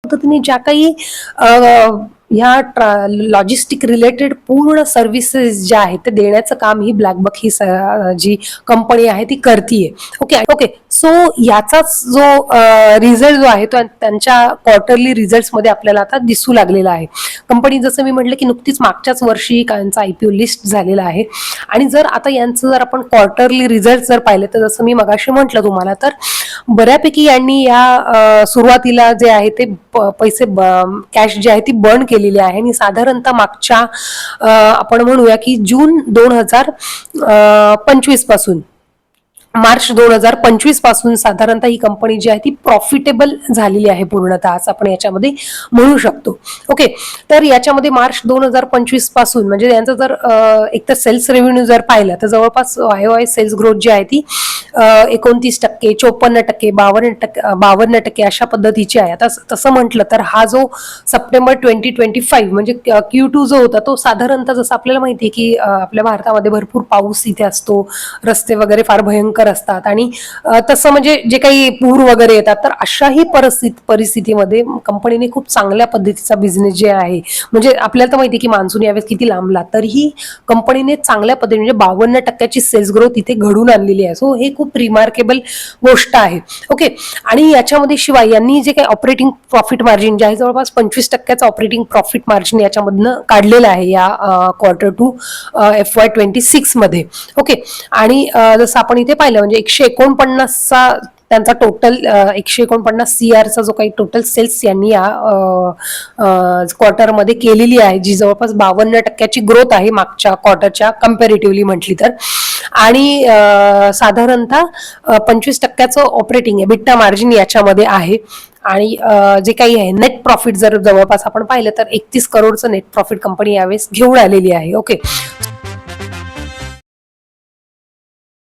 पद्धतीने ज्या काही ह्या लॉजिस्टिक रिलेटेड पूर्ण सर्व्हिसेस ज्या आहेत ते देण्याचं काम ही ब्लॅकबक ही जी कंपनी आहे ती करतीये. ओके ओके सो याचाच जो रिझल्ट जो आहे तो त्यांच्या क्वार्टरली रिझल्ट्स मध्ये आपल्याला आता दिसू लागलेला आहे. कंपनी जसं मी म्हटलं की नुकतीच मागच्याच वर्षी यांचा IPO लिस्ट झालेला आहे आणि जर आता यांचं जर आपण क्वार्टरली रिझल्ट जर पाहिले तर जसं मी मगाशी म्हटलं तुम्हाला तर बऱ्यापैकी यांनी या सुरुवातीला जे आहे ते पैसे कॅश जी आहे ती बर्न केलेली आहे आणि साधारणतः मागच्या आपण म्हणूया की जून 2025 पासून मार्च 2025 पासून साधारणतः ही कंपनी जी आहे ती प्रॉफिटेबल झालेली आहे पूर्णतः असं आपण याच्यामध्ये म्हणू शकतो. ओके तर याच्यामध्ये मार्च 2025 पासून म्हणजे यांचं जर एकतर सेल्स रेव्हेन्यू जर पाहिलं तर जवळपास YOY सेल्स ग्रोथ जी आहे ती 29%, 54%, 52% अशा पद्धतीची आहे. आता तसं म्हटलं तर हा जो सप्टेंबर 2025 म्हणजे Q2 जो होता तो साधारणतः जसं आपल्याला माहिती आहे की आपल्या भारतामध्ये भरपूर पाऊस इथे असतो, रस्ते वगैरे फार भयंकर असतात आणि तसं म्हणजे जे काही पूर वगैरे येतात तर अशाही परिस्थितीमध्ये कंपनीने खूप चांगल्या पद्धतीचा बिझनेस जे आहे म्हणजे आपल्याला तर माहिती आहे की मान्सून यावेळेस किती लांबला तरीही कंपनीने चांगल्या पद्धतीने म्हणजे 52% सेल्स ग्रोथ इथे घडून आणलेली आहे. सो हे खूप रिमार्केबल गोष्ट आहे. ओके आणि याच्यामध्ये शिवाय यांनी जे काही ऑपरेटिंग प्रॉफिट मार्जिन जे आहे जवळपास 25% ऑपरेटिंग प्रॉफिट मार्जिन याच्यामधनं काढलेलं आहे या Q2 FY26 मध्ये. ओके आणि जसं आपण इथे पाहिलं म्हणजे 149चा त्यांचा टोटल 149 CRचा जो काही टोटल सेल्स यांनी या क्वार्टरमध्ये केलेली आहे जी जवळपास 52% ग्रोथ आहे मागच्या क्वार्टरच्या कम्पॅरेटिव्हली म्हटली तर आणि साधारणतः 25% ऑपरेटिंग EBITDA मार्जिन याच्यामध्ये आहे आणि जे काही आहे नेट प्रॉफिट जर जवळपास आपण पाहिलं तर 31 करोडचं नेट प्रॉफिट कंपनी यावेळेस घेऊन आलेली आहे. ओके